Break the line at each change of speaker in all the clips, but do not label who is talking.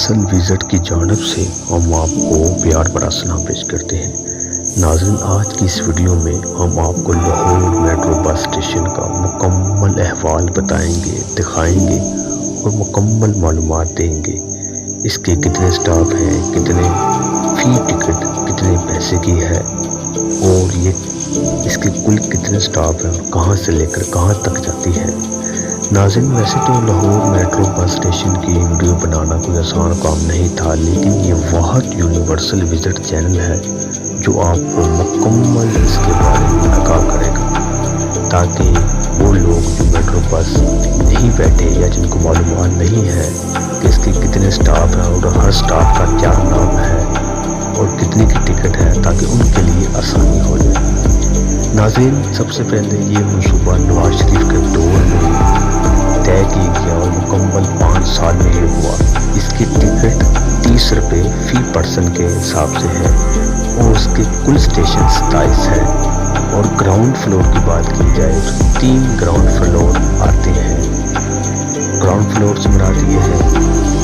Universal visit کی جانب سے ہم آپ کو پیار بھرا سلام پیش کرتے ہیں۔ ناظرین، آج کی اس ویڈیو میں ہم آپ کو لاہور میٹرو بس اسٹیشن کا مکمل احوال بتائیں گے، دکھائیں گے اور مکمل معلومات دیں گے۔ اس کے کتنے سٹاپ ہیں، کتنے فی ٹکٹ کتنے پیسے کی ہے اور اس کے کل کتنے سٹاپ ہیں اور کہاں سے لے کر کہاں تک جاتی ہے۔ ناظرین، ویسے تو لاہور میٹرو بس اسٹیشن کی ویڈیو بنانا کوئی آسان کام نہیں تھا، لیکن یہ واحد یونیورسل وزٹ چینل ہے جو آپ کو مکمل اس کے بارے میں آگاہ کرے گا، تاکہ وہ لوگ جو میٹرو بس نہیں بیٹھے یا جن کو معلومات نہیں ہے کہ اس کے کتنے سٹاپ ہیں اور ہر سٹاپ کا کیا نام ہے اور کتنے کی ٹکٹ ہے، تاکہ ان کے لیے آسانی ہو جائے۔ ناظرین، سب سے پہلے یہ منصوبہ نواز شریف کے دور میں طے کی گیا اور مکمل 5 سال میں یہ ہوا۔ اس کی ٹکٹ 30 روپے فی پرسن کے حساب سے ہے اور اس کے کل اسٹیشن 27 ہے۔ اور گراؤنڈ فلور کی بات کی جائے تو 3 گراؤنڈ فلور آتے ہیں۔ گراؤنڈ فلور سے مراد یہ ہے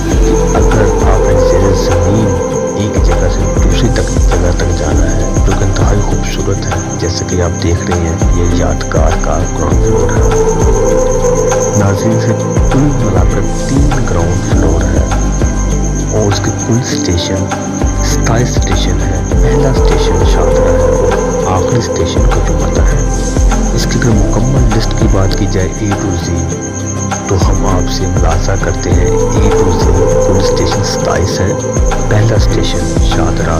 کہ اگر آپ نے زیر زمین ایک جگہ سے دوسری جگہ تک جانا ہے جو کہ انتہائی خوبصورت ہے، جیسے کہ آپ دیکھ رہے ہیں یہ یادگار کا گراؤنڈ فلور ہے۔ ناظرین، سے کل ملا کر 3 گراؤنڈ فلور ہے اور اس کے کل اسٹیشن 27 اسٹیشن ہے۔ پہلا اسٹیشن شاہدرہ ہے اور آخری اسٹیشن کجومتہ ہے۔ اس کی اگر مکمل لسٹ کی بات کی جائے A to Z، تو ہم آپ سے ملاحظہ کرتے ہیں A to Z کل اسٹیشن 27 ہے۔ پہلا اسٹیشن شاہدرہ،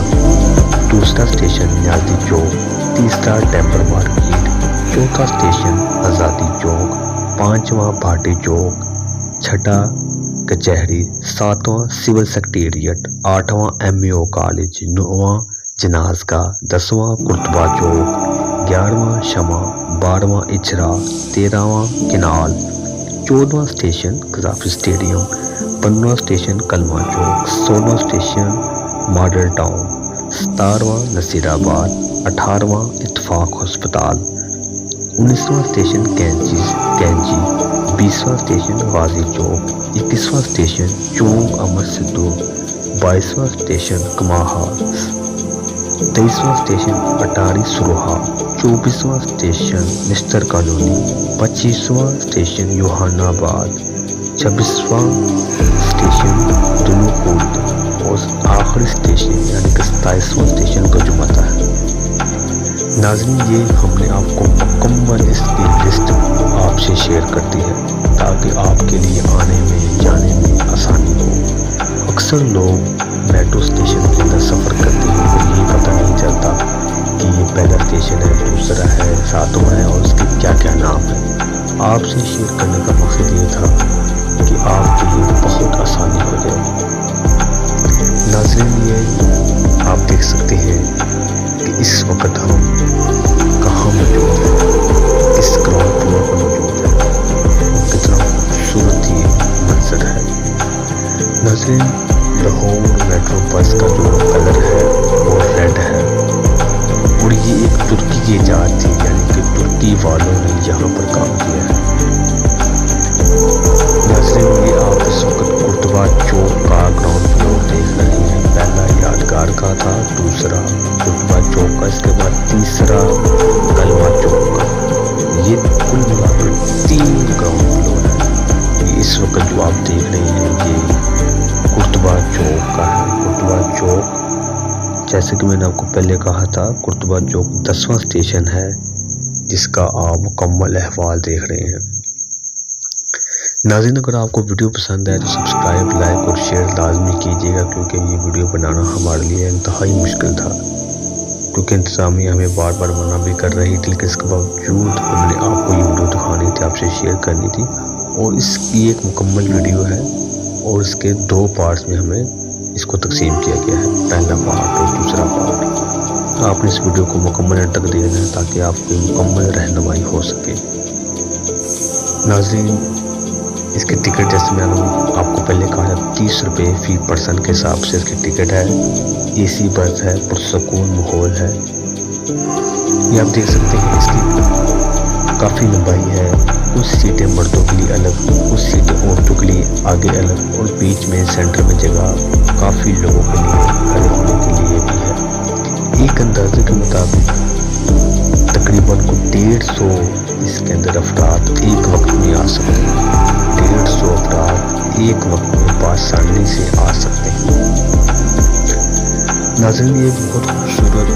دوسرا اسٹیشن نیازی چوک، تیسرا ٹیمبر مارکیٹ، چوتھا اسٹیشن آزادی چوک، پانچواں بھاٹی چوک، چھٹا کچہری، ساتواں سول سیکریٹریٹ، آٹھواں MAO کالج، نواں جناز گاہ، 10واں قرطبہ چوک، 11واں شمع، 12واں اچھرا، 13واں کنال، 14واں اسٹیشن قذافی اسٹیڈیم، 15واں اسٹیشن کلمہ چوک، 16واں اسٹیشن ماڈل ٹاؤن، 17واں نصیر آباد، 18واں اتفاق ہسپتال، 19واں اسٹیشن کینچی، 20واں اسٹیشن غازی چوک، 21واں اسٹیشن چونگ امر سدھو، 22واں اسٹیشن کماہا، 23واں اسٹیشن اٹاری سروہا، 24واں اسٹیشن مستر کالونی، 25واں اسٹیشن یوحنا آباد، 26واں اسٹیشن دنو کود اور آخری اسٹیشن یعنی کہ 27واں اسٹیشن کجومتہ ہے۔ ناظرین، یہ ہم نے آپ کو مکمل اس کی لسٹ آپ سے شیئر کرتی ہے تاکہ آپ کے لیے آنے میں جانے میں آسانی ہو۔ اکثر لوگ میٹرو اسٹیشن کے اندر سفر کرتے ہیں اور یہ پتہ نہیں چلتا کہ یہ پہلا اسٹیشن ہے، دوسرا ہے، ساتواں ہے اور اس کے کیا کیا نام ہے۔ آپ سے شیئر کرنے کا مقصد یہ تھا کہ آپ کے لیے بہت آسانی ہو جائے۔ ناظرین، یہ آپ دیکھ سکتے ہیں کہ اس وقت ہم کہاں موجود ہیں، کس گراؤنڈ فلور پر موجود ہے اور کتنا خوبصورت یہ منظر ہے۔ ناظرین، لاہور میٹرو بس کا جو کلر ہے وہ ریڈ ہے اور یہ ایک ترکی کی ایجاد تھی، یعنی کہ ترکی والوں نے یہاں پر کام کیا ہے۔ ناظرین، یہ آپ اس وقت قرطبہ چوک کا گراؤنڈ فلور دیکھ رہے ہیں۔ پہلا یادگار کا تھا، دوسرا قرطبہ چوک کا، اس کے بعد تیسرا کلمہ چوک کا۔ یہ کل ملا کر 3 گراؤنڈ فلور ہے۔ یہ اس وقت جو آپ دیکھ رہے ہیں یہ قرطبہ چوک کا ہے۔ قرطبہ چوک، جیسے کہ میں نے آپ کو پہلے کہا تھا، قرطبہ چوک 10واں اسٹیشن ہے جس کا آپ مکمل احوال دیکھ رہے ہیں۔ ناظرین، اگر آپ کو ویڈیو پسند آئے تو سبسکرائب، لائک اور شیئر لازمی کیجیے گا، کیونکہ یہ ویڈیو بنانا ہمارے لیے انتہائی مشکل تھا، کیونکہ انتظامیہ ہمیں بار بار منع بھی کر رہی تھی، لیکن اس کے باوجود ہم نے آپ کو یہ ویڈیو دکھانی تھی، آپ سے شیئر کرنی تھی۔ اور اس کی ایک مکمل ویڈیو ہے اور اس کے 2 پارٹس میں ہمیں اس کو تقسیم کیا گیا ہے، پہلا پارٹ اور دوسرا پارٹ۔ آپ نے اس ویڈیو کو مکمل اینڈ تک دیکھنا ہے تاکہ آپ کو مکمل رہنمائی ہو سکے۔ ناظرین، اس کی ٹکٹ جیسے میں نے آپ کو پہلے کہا تھا 30 روپے فی پرسن کے حساب سے اس کی ٹکٹ ہے۔ AC بس ہے، پرسکون ماحول ہے۔ یہ آپ دیکھ سکتے ہیں اس کی کافی لمبائی ہے، کچھ سیٹیں مردوں کے لیے الگ، کچھ سیٹیں عورتوں کے لیے آگے الگ، اور بیچ میں سینٹر میں جگہ کافی لوگوں کے لیے کھڑے ہونے کے لیے بھی ہے۔ ایک اندازے کے مطابق تقریباً 150 اس کے اندر افراد ایک وقت میں آ سکتے ہیں، 150 افراد ایک وقت میں بآسانی سے آ سکتے ہیں۔ ناظرین، یہ بہت خوبصورت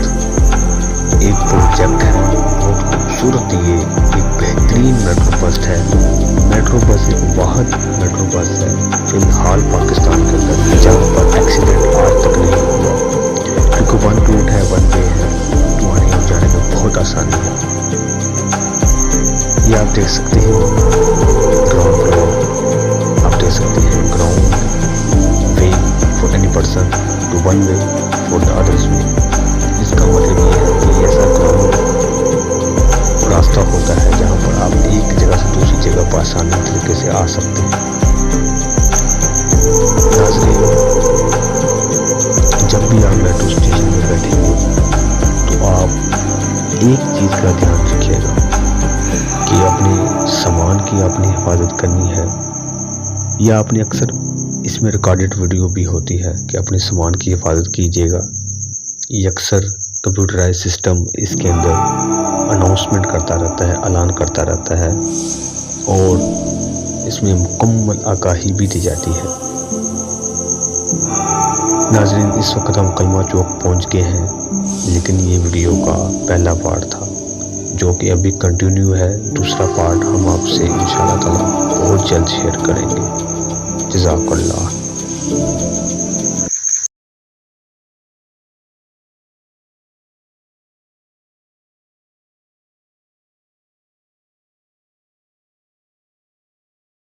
ایک پروجیکٹ ہے، بہت خوبصورت یہ ایک بہترین میٹرو بس ہے۔ میٹرو بس ایک واحد میٹرو بس ہے فی الحال پاکستان کے اندر جہاں پر ایکسیڈنٹ آج تک نہیں ہوا، کیونکہ ون روٹ ہے، ون وے ہے، تو آنے اور جانے میں بہت آسانی ہے۔ یہ آپ دیکھ سکتے ہیں گراؤنڈ فلور، آپ دیکھ سکتے ہیں ground way for any person to one way for the others way. اس کا مطلب یہ ہے کہ ایسا گراؤنڈ راستہ ہوتا ہے جہاں پر آپ ایک جگہ سے دوسری جگہ پر آسانی طریقے سے آ سکتے ہیں۔ ناظرین، جب بھی آپ میٹرو اسٹیشن میں بیٹھیں گے تو آپ ایک چیز کا دھیان رکھیے گا کہ اپنے سامان کی اپنی حفاظت کرنی ہے، یا اپنے اکثر اس میں ریکارڈڈ ویڈیو بھی ہوتی ہے کہ اپنے سامان کی حفاظت کیجیے گا۔ یہ اکثر کمپیوٹرائز سسٹم اس کے اندر اناؤنسمنٹ کرتا رہتا ہے، اعلان کرتا رہتا ہے، اور اس میں مکمل آگاہی بھی دی جاتی ہے۔ ناظرین، اس وقت ہم کلمہ چوک پہنچ گئے ہیں، لیکن یہ ویڈیو کا پہلا پارٹ تھا جو کہ ابھی کنٹینیو ہے۔ دوسرا پارٹ ہم آپ سے انشاءاللہ تعالی بہت جلد شیئر کریں گے۔ جزاک اللہ۔